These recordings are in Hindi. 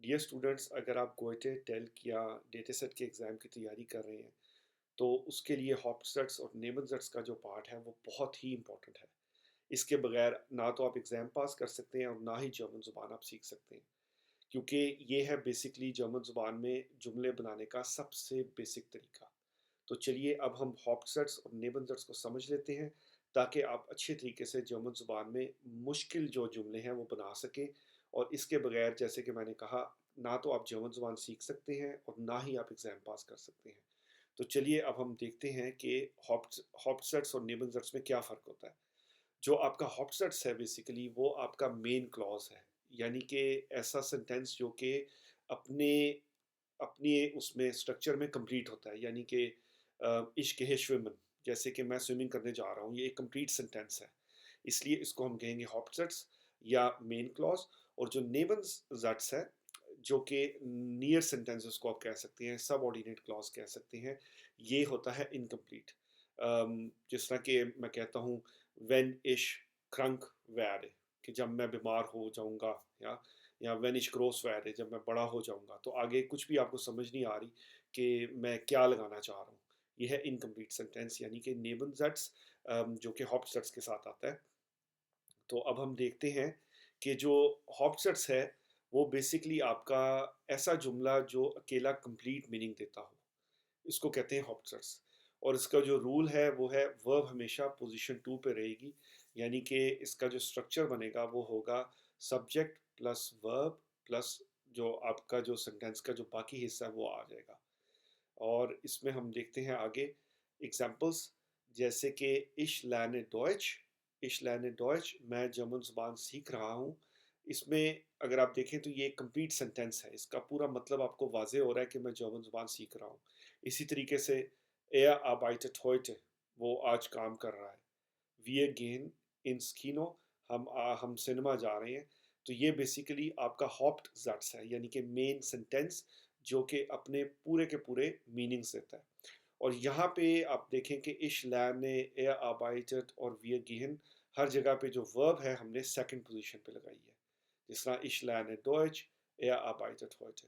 डियर स्टूडेंट्स, अगर आप गोएटे, टेल्क या डेटासेट के एग्ज़ाम की तैयारी कर रहे हैं तो उसके लिए हॉपस्टेड्स और नेबनज़ेट्स का जो पार्ट है वो बहुत ही इम्पोर्टेंट है। इसके बगैर ना तो आप एग्ज़ाम पास कर सकते हैं और ना ही जर्मन ज़ुबान आप सीख सकते हैं, क्योंकि ये है बेसिकली जर्मन ज़ुबान में जुमले बनाने का सबसे बेसिक तरीका। तो चलिए अब हम हॉपस्टेड्स और नेबनज़ेट्स को समझ लेते हैं, ताकि आप अच्छे तरीके से जर्मन ज़ुबान में मुश्किल जो जुमले हैं वो बना सकें। और इसके बगैर, जैसे कि मैंने कहा, ना तो आप जर्मन ज़ुबान सीख सकते हैं और ना ही आप एग्ज़ाम पास कर सकते हैं। तो चलिए अब हम देखते हैं कि हॉपस्टेड्स और नेबनज़ेट्स में क्या फ़र्क होता है। जो आपका हॉपस्टेड्स है बेसिकली वो आपका मेन क्लॉज है, यानी कि ऐसा सेंटेंस जो कि अपने अपने उसमें स्ट्रक्चर में कंप्लीट होता है, यानी कि इश्क है स्विमन, जैसे कि मैं स्विमिंग करने जा रहा हूँ, ये एक कंप्लीट सेंटेंस है। इसलिए इसको हम कहेंगे हॉपस्टेड्स या मेन क्लॉज। और जो नेबनज़ेट्स है, जो कि नियर सेंटेंसेस को आप कह सकते हैं, सबऑर्डिनेट क्लॉज कह सकते हैं, ये होता है इनकम्प्लीट। जिस तरह कि मैं कहता हूँ व्हेन इश क्रंक वैड, कि जब मैं बीमार हो जाऊंगा, या व्हेन इश ग्रोस वैड, जब मैं बड़ा हो जाऊंगा। तो आगे कुछ भी आपको समझ नहीं आ रही कि मैं क्या लगाना चाह रहा हूँ। ये है इनकम्प्लीट सेंटेंस, यानी कि नेबनज़ेट्स जो कि हॉपस्टेड्स के साथ आता है। तो अब हम देखते हैं कि जो हॉपस्टेड्स है वो बेसिकली आपका ऐसा जुमला जो अकेला कंप्लीट मीनिंग देता हो, इसको कहते हैं हॉपस्टेड्स। और इसका जो रूल है वो है वर्ब हमेशा पोजीशन टू पे रहेगी, यानी कि इसका जो स्ट्रक्चर बनेगा वो होगा सब्जेक्ट प्लस वर्ब प्लस जो आपका जो सेंटेंस का जो बाकी हिस्सा है वो आ जाएगा। और इसमें हम देखते हैं आगे एग्जांपल्स, जैसे कि इश लर्ने डॉयच। इश लर्ने डॉयच, मैं जर्मन ज़ुबान सीख रहा हूँ। इसमें अगर आप देखें तो ये एक कंप्लीट सेंटेंस है, इसका पूरा मतलब आपको वाज़ेह हो रहा है कि मैं जर्मन ज़ुबान सीख रहा हूँ। इसी तरीके से er arbeitet heute, वो आज काम कर रहा है। Wir gehen ins Kino, हम सिनेमा जा रहे हैं। तो ये बेसिकली आपका हॉप्ट है, यानी कि मेन सेंटेंस जो कि अपने पूरे के पूरे मीनिंग्स देता है। और यहाँ पे आप देखें कि इश लर्ने, er arbeitet और wir gehen, हर जगह पे जो वर्ब है हमने सेकंड पोजीशन पे लगाई है। जिस तरह इश लर्ने डॉयच, er arbeitet heute।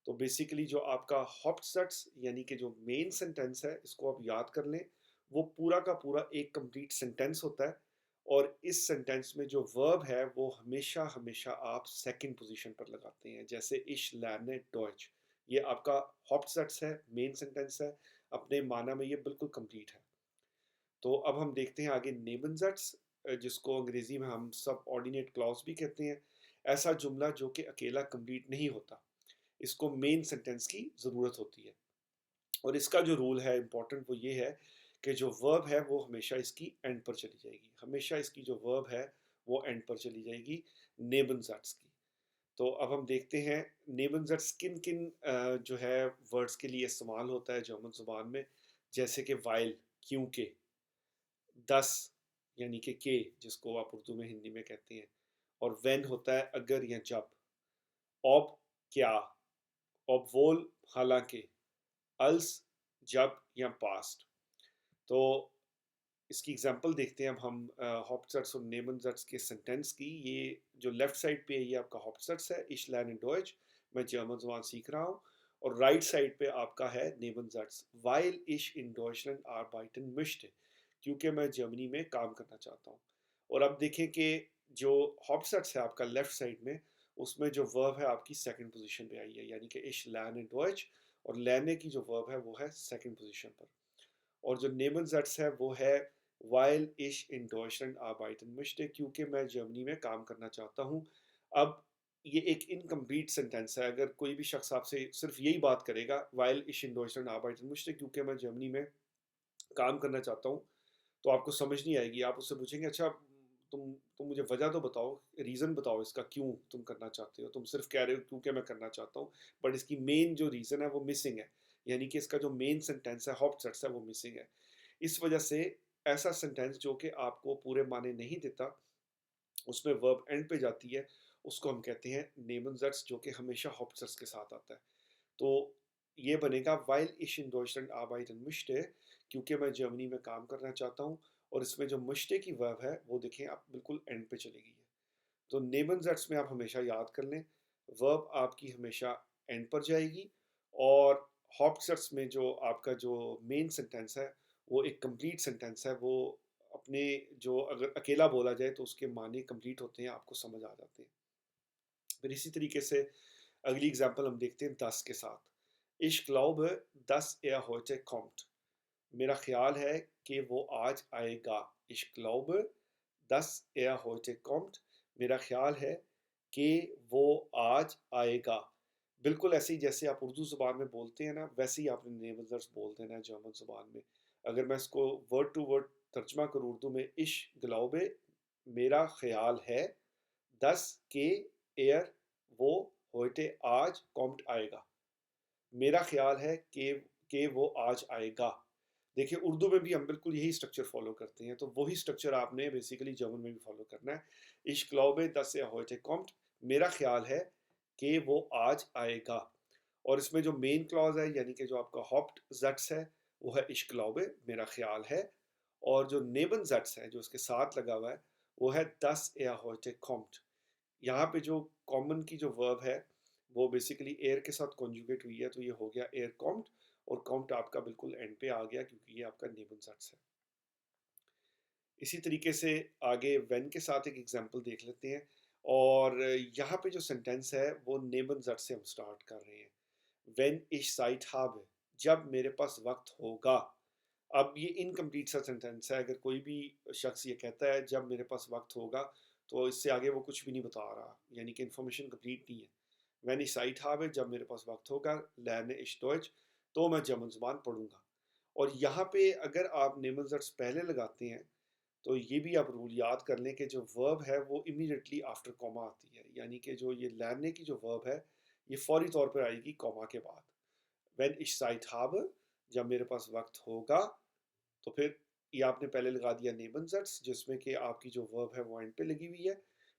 तो बेसिकली जो आपका हॉप्टसेट्स यानी कि जो मेन सेंटेंस है, इसको आप याद कर लें, वो पूरा का पूरा एक कंप्लीट सेंटेंस होता है। और इस सेंटेंस में जो वर्ब है वो हमेशा हमेशा आप सेकंड पोजीशन पर लगाते हैं, जैसे इश लर्ने डॉयच। ये आपका हॉप्टसेट्स है, मेन सेंटेंस है, अपने माना में ये बिल्कुल कंप्लीट है। तो अब हम देखते हैं आगे नेबनज़ेट्स, जिसको अंग्रेजी में हम सब ऑर्डिनेट क्लॉज भी कहते हैं। ऐसा जुमला जो कि अकेला कंप्लीट नहीं होता, इसको मेन सेंटेंस की ज़रूरत होती है। और इसका जो रूल है इम्पोर्टेंट, वो ये है कि जो वर्ब है वो हमेशा इसकी एंड पर चली जाएगी, हमेशा इसकी जो वर्ब है वो एंड पर चली जाएगी नेबनज़ेट्स की। तो अब हम देखते हैं नेबनज़ेट्स किन किन जो है वर्ड्स के लिए इस्तेमाल होता है जर्मन ज़ुबान में, जैसे कि वाइल, क्योंकि, दस यानी कि के, जिसको आप उर्दू में हिंदी में कहते हैं। और व्हेन होता है अगर या जब। ऑब, क्या। ऑबवोल, हालांकि। अल्स, जब या पास्ट। तो इसकी एग्जांपल देखते हैं अब हम हॉपस्टेड्स और नेबनज़ेट्स के सेंटेंस की। ये जो लेफ्ट साइड पे है ये आपका हॉपस्टेड्स है, इश लर्ने डॉयच, मैं जर्मन ज़ुबान सीख रहा हूँ। और राइट साइड पे आपका है नेबनज़ेट्स, वाइल इश इन डॉयचलैंड आर्बाइटन मिश्टे, क्योंकि मैं जर्मनी में काम करना चाहता हूँ। और अब देखें कि जो हॉपस्टेड्स है आपका लेफ्ट साइड में, उसमें जो वर्ब है आपकी सेकंड पोजीशन पे आई है, यानी कि इश लर्ने डॉयच। और लर्ने की जो वर्ब है वो है सेकंड पोजीशन पर। और जो नेबनज़ेट्स है वो है वाइल इश इन डॉयचलैंड आर्बाइटन मिश्टे, क्योंकि मैं जर्मनी में काम करना चाहता हूँ। अब ये एक इनकम्प्लीट सेंटेंस है, अगर कोई भी शख्स आपसे सिर्फ यही बात करेगा वाइल इश इन डॉयचलैंड आर्बाइटन मिश्टे, क्योंकि मैं जर्मनी में काम करना चाहता हूँ, तो आपको समझ नहीं आएगी। आप उससे पूछेंगे अच्छा तुम मुझे वजह तो बताओ, रीज़न बताओ इसका, क्यों तुम करना चाहते हो। तुम सिर्फ कह रहे हो क्योंकि मैं करना चाहता हूँ, बट इसकी मेन जो रीज़न है वो मिसिंग है, यानी कि इसका जो मेन सेंटेंस है हॉपस्टेड्स है वो मिसिंग है। इस वजह से ऐसा सेंटेंस जो कि आपको पूरे माने नहीं देता, उसमें वर्ब एंड पे जाती है, उसको हम कहते हैं नेबनज़ेट्स, जो कि हमेशा हॉपस्टेड्स के साथ आता है। तो ये बनेगा वाइल इश इन डॉयचलैंड आर्बाइटन मिश्टे, क्योंकि मैं जर्मनी में काम करना चाहता हूँ। और इसमें जो मिश्टे की वर्ब है वो देखें आप बिल्कुल एंड पे चली गई है। तो नेबनज़ेट्स में आप हमेशा याद कर लें, वर्ब आपकी हमेशा एंड पर जाएगी, और हॉप्सर्ट्स में जो आपका जो मेन सेंटेंस है वो एक कंप्लीट सेंटेंस है, वो अपने जो अगर अकेला बोला जाए तो उसके मानी कंप्लीट होते हैं, आपको समझ आ जाते हैं। फिर इसी तरीके से अगली एग्जांपल हम देखते हैं 10 के साथ। Ich glaube, dass er heute kommt। मेरा ख्याल है कि वो आज आएगा। Ich glaube, dass er heute kommt। मेरा ख्याल है कि वो आज आएगा। बिल्कुल ऐसे ही जैसे आप उर्दू ज़ुबान में बोलते हैं ना, वैसे ही आपने नेबल्स बोल देना है जर्मन ज़ुबान में। अगर मैं इसको वर्ड टू वर्ड तर्जमा करूँ उर्दू में, Ich glaube, मेरा ख्याल है, dass के er वो heute आज kommt आएगा। मेरा ख्याल है कि वो आज आएगा। देखिए उर्दू में भी हम बिल्कुल यही स्ट्रक्चर फ़ॉलो करते हैं, तो वही स्ट्रक्चर आपने बेसिकली जर्मन में भी फ़ॉलो करना है। Ich glaube, dass er heute kommt। मेरा ख्याल है कि वो आज आएगा। और इसमें जो मेन क्लॉज़ है, यानी कि जो आपका Hauptsatz है, वो है Ich glaube, मेरा ख्याल है। और जो Nebensatz है, जो उसके साथ लगा हुआ है, वो है dass er heute kommt। यहाँ पे जो कॉमन की जो वर्ब है वो बेसिकली एयर के साथ कॉन्जुगेट हुई है, तो ये हो गया एयर कॉम्ड, और कॉम्ड आपका बिल्कुल एंड पे आ गया क्योंकि ये आपका नेबनज़ट्स है। इसी तरीके से आगे व्हेन के साथ एक एग्जांपल देख लेते हैं, और यहाँ पे जो सेंटेंस है वो नेबनज़ट्स से हम स्टार्ट कर रहे हैं। व्हेन ich Zeit habe, जब मेरे पास वक्त होगा। अब ये इनकम्प्लीट सा सेंटेंस है, अगर कोई भी शख्स ये कहता है जब मेरे पास वक्त होगा, तो इससे आगे वो कुछ भी नहीं बता रहा, यानी कि इन्फॉर्मेशन कंप्लीट नहीं है। Wenn ich Zeit habe, जब मेरे पास वक्त होगा, lerne ich Deutsch, तो मैं जर्मन ज़ुबान पढ़ूंगा। और यहाँ पे अगर आप नेमलजर्स पहले लगाते हैं, तो ये भी आप रूल याद कर लें कि जो वर्ब है वो इमीडिएटली आफ्टर कॉमा आती है, यानी कि जो ये लर्ने की जो वर्ब है ये फौरी तौर पर आएगी कॉमा के बाद। Wenn ich Zeit habe, जब मेरे पास वक्त होगा, तो फिर ये आपने पहले लगा दिया नेबनज़ट्स, जिसमें कि आपकी जो वर्ब है वो एंड पे लगी हुई है।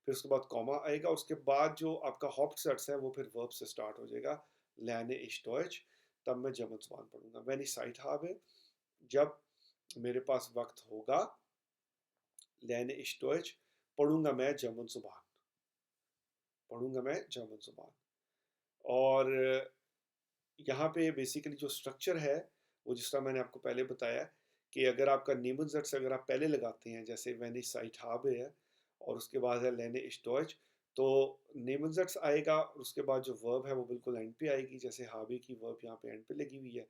फिर उसके बाद कॉमा आएगा, उसके बाद जो आपका हॉप्टसट्स है वो फिर वर्ब से स्टार्ट हो जाएगा, लर्ने ich Deutsch, तब मैं जर्मन ज़ुबान पढ़ूंगा। Wenn ich Zeit habe, जब मेरे पास वक्त होगा, lerne ich Deutsch, पढ़ूंगा मैं जर्मन ज़ुबान, पढ़ूंगा मैं जर्मन ज़ुबान। और यहाँ पे बेसिकली जो स्ट्रक्चर है वो जिस तरह मैंने आपको पहले बताया कि अगर आपका नेबनज़ट्स अगर आप पहले लगाते हैं, जैसे wenn ich Zeit habe है और उसके बाद है lerne ich Deutsch, तो नेबनज़ट्स आएगा और उसके बाद जो वर्ब है वो बिल्कुल एंड पे आएगी, जैसे habe की वर्ब यहाँ पे एंड पे लगी हुई है।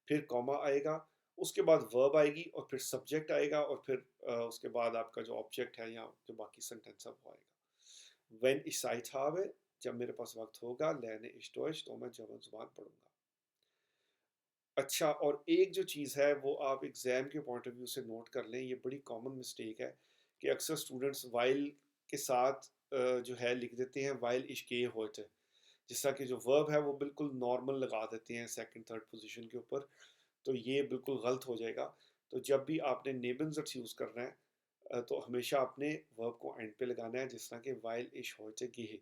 फिर कॉमा आएगा, उसके बाद वर्ब आएगी और फिर सब्जेक्ट आएगा, और फिर उसके बाद आपका जो ऑब्जेक्ट है या जो बाकी सेंटेंस है वो आएगा। wenn ich Zeit habe, जब मेरे पास वक्त होगा, lerne ich Deutsch, तो मैं जर्मन ज़ुबान पढ़ूंगा। अच्छा, और एक जो चीज़ है वो आप एग्ज़ाम के पॉइंट ऑफ व्यू से नोट कर लें, ये बड़ी कॉमन मिस्टेक है कि अक्सर स्टूडेंट्स व्हाइल के साथ जो है लिख देते हैं व्हाइल ich gehe heute, जिस तरह की जो वर्ब है वो बिल्कुल नॉर्मल लगा देते हैं सेकंड थर्ड पोजीशन के ऊपर, तो ये बिल्कुल गलत हो जाएगा। तो जब भी आपने नेबनज़ट्स यूज़ करना है, तो हमेशा आपने वर्ब को एंड पे लगाना है, जिस तरह के व्हाइल ich heute gehe,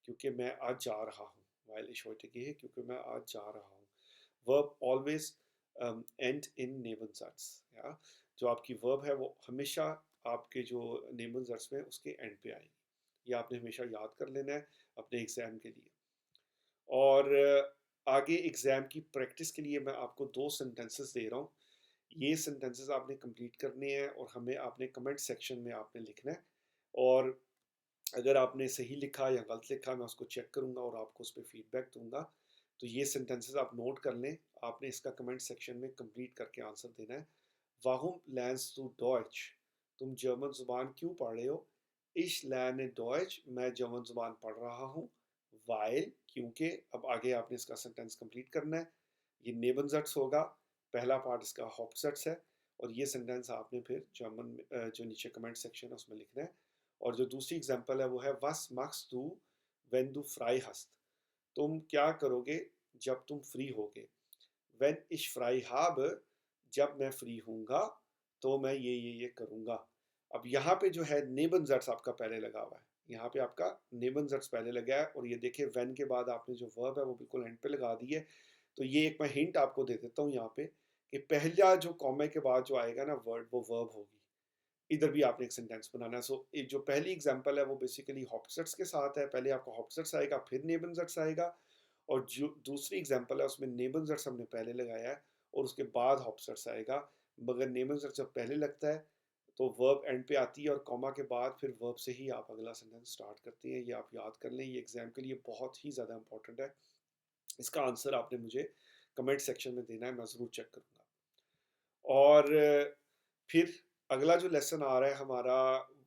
क्योंकि मैं आज जा रहा हूँ, व्हाइल ich heute gehe, क्योंकि मैं आज जा रहा हूँ। वर्ब ऑलवेज एंड इन नेबनज़ट्स, या जो आपकी वर्ब है वो हमेशा आपके जो नेबनज़ट्स में उसके एंड पे आएगी। ये आपने हमेशा याद कर लेना है अपने एग्ज़ाम के लिए। और आगे एग्ज़ाम की प्रैक्टिस के लिए मैं आपको 2 सेंटेंसेस दे रहा हूँ। ये सेंटेंसेस आपने कंप्लीट करने हैं और हमें आपने कमेंट सेक्शन में आपने लिखना है, और अगर आपने सही लिखा या गलत लिखा मैं उसको चेक करूँगा और आपको उस पे फीडबैक दूँगा। तो ये सेंटेंसेस आप नोट कर लें, आपने इसका कमेंट सेक्शन में कंप्लीट करके आंसर देना है। वाहुम lernst du Deutsch? तुम जर्मन ज़ुबान क्यों पढ़ रहे हो? Ich lerne Deutsch, मैं जर्मन ज़ुबान पढ़ रहा हूँ। Weil, क्योंकि, अब आगे आपने इसका सेंटेंस कंप्लीट करना है। ये नेबनज़ट्स होगा, पहला पार्ट इसका हॉप्सट्स है, और ये सेंटेंस आपने फिर जर्मन में जो नीचे कमेंट सेक्शन है उसमें लिखना है। और जो दूसरी एग्जांपल है वो है Was machst du, wenn du frei hast? तुम क्या करोगे जब तुम फ्री होगे? Wenn ich frei habe, जब मैं फ्री हूँगा, तो मैं ये करूँगा। अब यहाँ पे जो है नेबनज़ट्स आपका पहले लगा हुआ है। यहाँ पे आपका नेबनज़ट्स पहले लगा है, और ये देखिए व्हेन के बाद आपने जो वर्ब है वो बिल्कुल एंड पे लगा दी है। तो ये एक मैं हिंट आपको दे देता हूँ यहाँ पे कि पहला जो कॉमा के बाद जो आएगा ना वर्ड, वो वर्ब होगी। इधर भी आपने एक सेंटेंस बनाना है। सो ये जो पहली एग्जांपल है वो बेसिकली हॉपस्टेड्स के साथ है। पहले आपका हॉपस्टेड्स आएगा, फिर नेबनज़र्स आएगा, और जो दूसरी एग्जांपल है उसमें नेबनज़र्स हमने पहले लगाया है और उसके बाद हॉपस्टेड्स आएगा। मगर नेबनज़र्स जब पहले लगता है तो वर्ब एंड पे आती है, और कॉमा के बाद फिर वर्ब से ही आप अगला सेंटेंस स्टार्ट करते हैं। ये आप याद कर लें, ये एग्जाम के लिए बहुत ही ज़्यादा इंपॉर्टेंट है। इसका आंसर आपने मुझे कमेंट सेक्शन में देना है, मैं ज़रूर चेक करूँगा। और फिर अगला जो लेसन आ रहा है हमारा,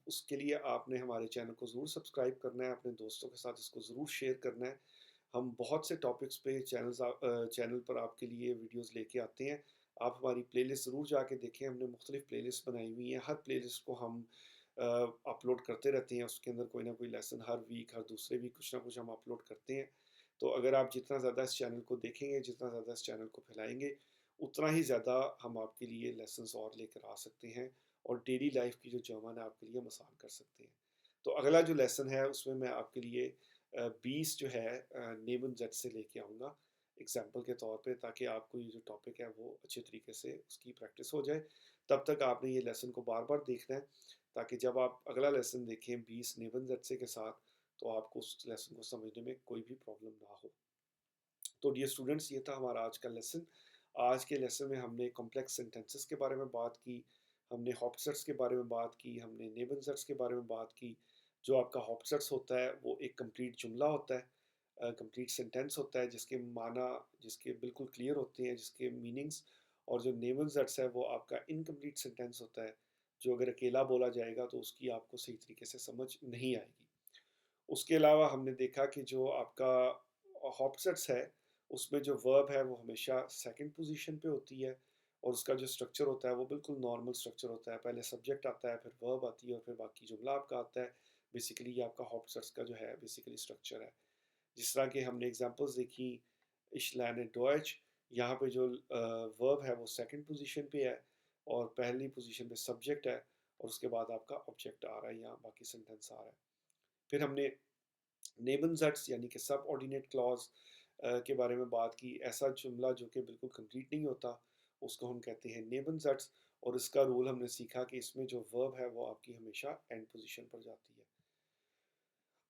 उसके लिए आपने हमारे चैनल को ज़रूर सब्सक्राइब करना है, अपने दोस्तों के साथ इसको ज़रूर शेयर करना है। हम बहुत से टॉपिक्स पे चैनल पर आपके लिए वीडियोस लेके आते हैं। आप हमारी प्लेलिस्ट ज़रूर जाके देखें, हमने मुख्तलिफ प्लेलिस्ट बनाई हुई हैं। हर प्लेलिस्ट को हम अपलोड करते रहते हैं, उसके अंदर कोई ना कोई लेसन हर वीक, हर दूसरे वीक कुछ ना कुछ हम अपलोड करते हैं। तो अगर आप जितना ज़्यादा इस चैनल को देखेंगे, जितना ज़्यादा इस चैनल को फैलाएंगे, उतना ही ज़्यादा हम आपके लिए लेसन्स और लेकर आ सकते हैं, और डेली लाइफ की जो जर्मन है आपके लिए आसान कर सकते हैं। तो अगला जो लेसन है उसमें मैं आपके लिए 20 जो है नेमन जेड से लेके आऊँगा एग्जाम्पल के तौर पे, ताकि आपको ये जो टॉपिक है वो अच्छे तरीके से उसकी प्रैक्टिस हो जाए। तब तक आपने ये लेसन को बार बार देखना है, ताकि जब आप अगला लेसन देखें 20 नेमन जेड से के साथ, तो आपको उस लेसन को समझने में कोई भी प्रॉब्लम ना हो। तो डियर स्टूडेंट्स, ये था हमारा आज का लेसन। आज के लेसन में हमने कॉम्प्लेक्स सेंटेंसेस के बारे में बात की, हमने हॉपसेट्स के बारे में बात की, हमने नेबनसेट्स के बारे में बात की। जो आपका हॉपसेट्स होता है वो एक कंप्लीट जुमला होता है, कंप्लीट सेंटेंस होता है, जिसके माना, जिसके बिल्कुल क्लियर होते हैं, जिसके मीनिंग्स। और जो नेबनसेट्स है वो आपका इनकम्प्लीट सेंटेंस होता है, जो अगर अकेला बोला जाएगा तो उसकी आपको सही तरीके से समझ नहीं आएगी। उसके अलावा हमने देखा कि जो आपका हॉपसेट्स है उसमें जो वर्ब है वो हमेशा सेकंड पोजीशन पे होती है, और उसका जो स्ट्रक्चर होता है वो बिल्कुल नॉर्मल स्ट्रक्चर होता है। पहले सब्जेक्ट आता है, फिर वर्ब आती है, और फिर बाकी जुमला आपका आता है। बेसिकली ये आपका हॉपसेट्स का जो है बेसिकली स्ट्रक्चर है। जिस तरह के हमने एग्जांपल्स देखी, इश लर्ने डॉयच, यहाँ पे जो वर्ब है वो सेकंड पोजीशन पे है, और पहली पोजीशन पे सब्जेक्ट है, और उसके बाद आपका ऑब्जेक्ट आ रहा है, यहाँ बाकी सेंटेंस आ रहा है। फिर हमने नेबनज़ट्स यानी कि सब ऑर्डिनेट क्लॉज के बारे में बात की। ऐसा जुमला जो कि बिल्कुल कंप्लीट नहीं होता, उसको हम कहते हैं नेबनज़ट्स, और इसका रूल हमने सीखा कि इसमें जो वर्ब है वो आपकी हमेशा एंड पोजीशन पर जाती है।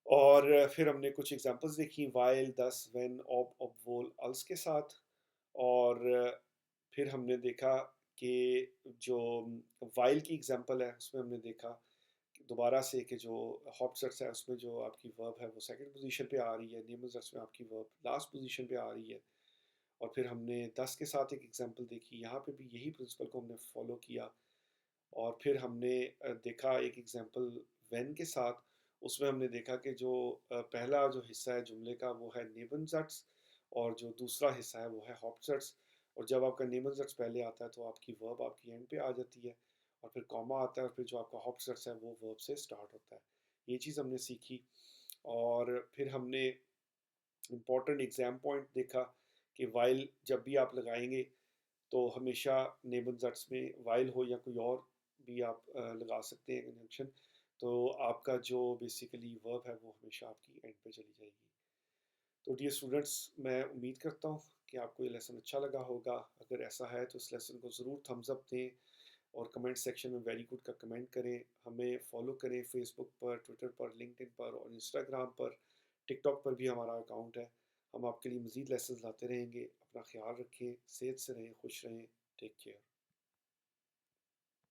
और फिर हमने कुछ एग्जांपल्स देखी, वाइल, दस, व्हेन, ऑब, ऑब्वोल, अल्स के साथ। और फिर हमने देखा कि जो वाइल की एग्जांपल है उसमें हमने देखा दोबारा से कि जो हॉपसेट्स है उसमें जो आपकी वर्ब है वो सेकंड पोजीशन पे आ रही है, नेमोसेट्स में आपकी वर्ब लास्ट पोजीशन पे आ रही है। और फिर हमने 10 के साथ एक एग्जांपल देखी, यहाँ पे भी यही प्रिंसिपल को हमने फॉलो किया। और फिर हमने देखा एक एग्जांपल व्हेन के साथ, उसमें हमने देखा कि जो पहला जो हिस्सा है जुमले का वो है नेबनज़ट्स, और जो दूसरा हिस्सा है वो है हॉपसेट्स। और जब आपका नेबनज़ट्स पहले आता है तो आपकी वर्ब आपकी एंड पे आ जाती है, और फिर कॉमा आता है, और फिर जो आपका हॉपसेट्स है वो वर्ब से स्टार्ट होता है। ये चीज़ हमने सीखी। और फिर हमने इम्पॉर्टेंट एग्जाम पॉइंट देखा कि वाइल जब भी आप लगाएंगे तो हमेशा नेबनज़ट्स में वाइल हो या कोई और भी आप लगा सकते हैं कंजंक्शन, तो आपका जो बेसिकली वर्ब है वो हमेशा आपकी एंड पे चली जाएगी। तो डियर स्टूडेंट्स, मैं उम्मीद करता हूँ कि आपको ये लेसन अच्छा लगा होगा। अगर ऐसा है तो इस लेसन को ज़रूर थम्स अप दें, और कमेंट सेक्शन में वेरी गुड का कमेंट करें। हमें फॉलो करें फेसबुक पर, ट्विटर पर, लिंक्डइन पर, और इंस्टाग्राम पर, टिकटॉक पर भी हमारा अकाउंट है। हम आपके लिए मज़ीद लेसन लाते रहेंगे। अपना ख्याल रखें, सेहत से रहें, खुश रहें। Take care.